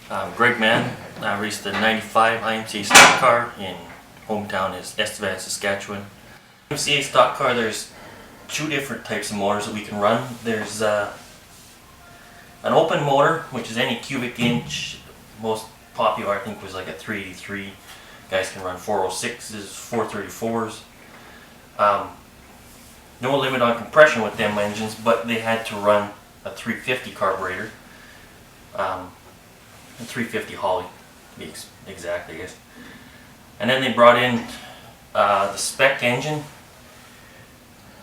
Gregg Mann. I raced the '95 IMCA Stock Car in hometown is Estevan, Saskatchewan. IMCA Stock Car, there's two different types of motors that we can run. There's an open motor, which is any cubic inch. Most popular, I think, was like a 383. Guys can run 406s, 434s. No limit on compression with them engines, but they had to run a 350 carburetor. A 350 Holly, to be exact, I guess. And then they brought in the spec engine,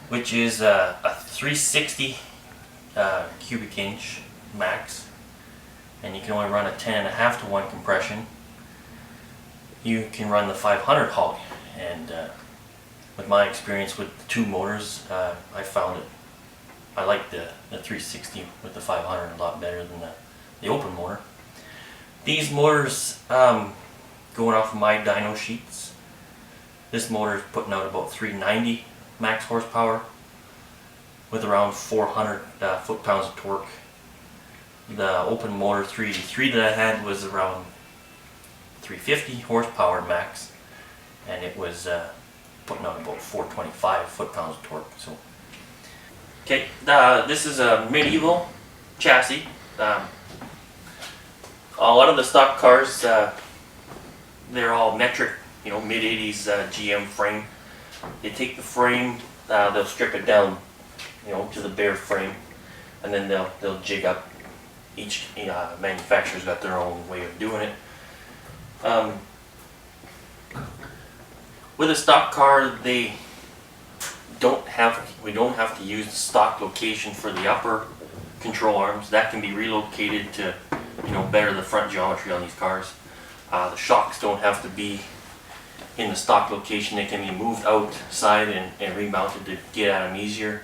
which is a 360 cubic inch max, and you can only run a 10.5 to 1 compression. You can run the 500 Holly, and with my experience with the two motors, I found it. I like the 360 with the 500 a lot better than the open motor. These motors, going off of my dyno sheets, this motor is putting out about 390 max horsepower with around 400 foot-pounds of torque. The open motor 383 that I had was around 350 horsepower max, and it was putting out about 425 foot-pounds of torque. So, okay, this is a medieval chassis. A lot of the stock cars, they're all metric, mid-80s GM frame. They take the frame, they'll strip it down, to the bare frame, and then they'll jig up. Each manufacturer's got their own way of doing it. With a stock car, we don't have to use the stock location for the upper control arms. That can be relocated to better the front geometry on these cars. The shocks don't have to be in the stock location. They can be moved outside and remounted to get at them easier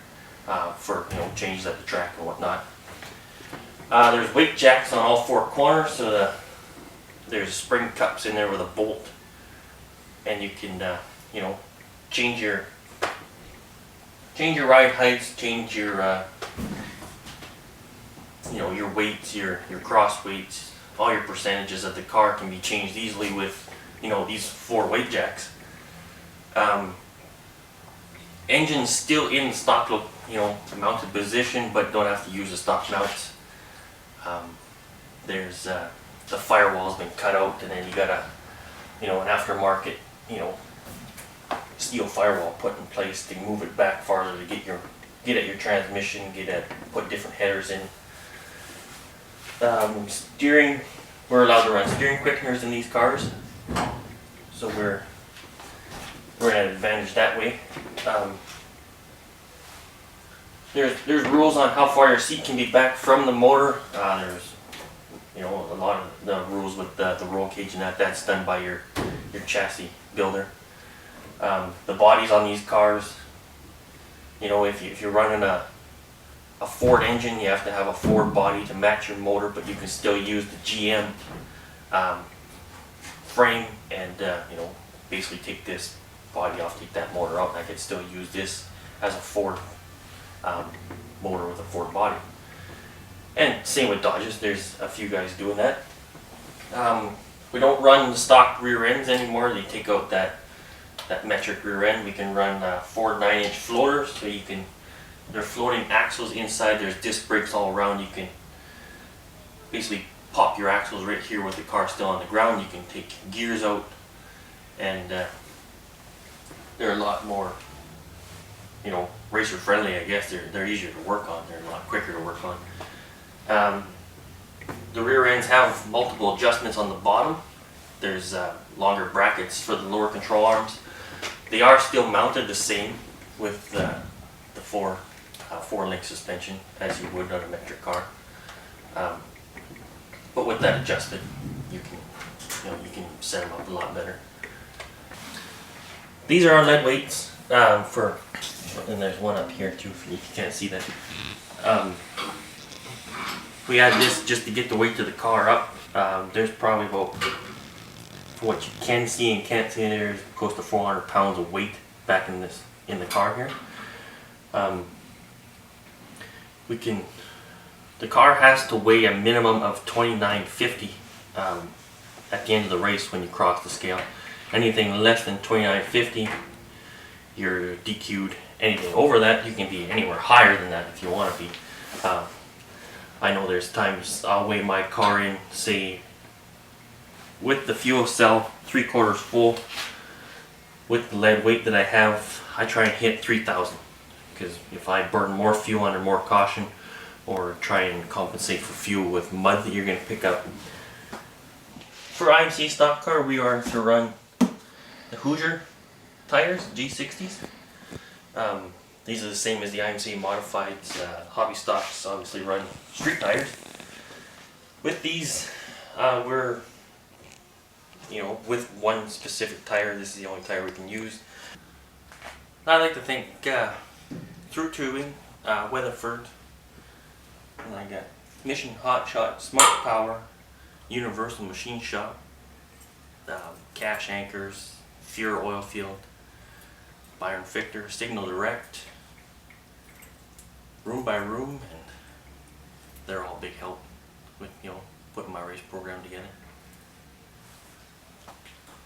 for changes at the track and whatnot. There's weight jacks on all four corners, so there's spring cups in there with a bolt, and you can change your ride heights, change your your weights, your cross weights, all your percentages of the car can be changed easily with these four weight jacks. Engines still in stock mounted position, but don't have to use the stock mounts. There's the firewall's been cut out, and then you got an aftermarket steel firewall put in place to move it back farther to get at your transmission, put different headers in. Steering, we're allowed to run steering quickeners in these cars, so we're at an advantage that way. There's rules on how far your seat can be back from the motor. There's a lot of the rules with the roll cage and that's done by your chassis builder. The bodies on these cars, if you're running a Ford engine, you have to have a Ford body to match your motor, but you can still use the GM frame and basically take this body off, take that motor out, and I could still use this as a Ford motor with a Ford body. And same with Dodges, there's a few guys doing that. We don't run the stock rear ends anymore. They take out that metric rear end. We can run 4 9-inch floaters, so they're floating axles inside. There's disc brakes all around. You can basically pop your axles right here with the car still on the ground. You can take gears out, and they're a lot more racer friendly, I guess. They're easier to work on. They're a lot quicker to work on. The rear ends have multiple adjustments on the bottom. There's longer brackets for the lower control arms. They are still mounted the same with the four-link suspension as you would on a metric car. But with that adjusted, you can set them up a lot better. These are our lead weights and there's one up here too, if you can't see that. We had this just to get the weight of the car up. There's probably about, for what you can see and can't see, there's close to 400 pounds of weight back in the car here. The car has to weigh a minimum of 2950 at the end of the race when you cross the scale. Anything less than 29.50, you're DQ'd. Anything over that, you can be anywhere higher than that if you want to be. I know there's times I'll weigh my car in, say, with the fuel cell 3/4 full, with the lead weight that I have, I try and hit 3,000. Because if I burn more fuel under more caution, or try and compensate for fuel with mud that you're going to pick up. For IMCA Stock Car, we are to run the Hoosier tires, G60s. These are the same as the IMCA modified. Hobby stocks obviously run street tires. With these, we're, with one specific tire. This is the only tire we can use. I like to think through tubing, Weatherford, and I got Mission Hot Shot, Smart Power, Universal Machine Shop, Cash Anchors, Fichter Oil Field, Byron Fichter, Signal Direct, Room by Room, and they're all big help with putting my race program together.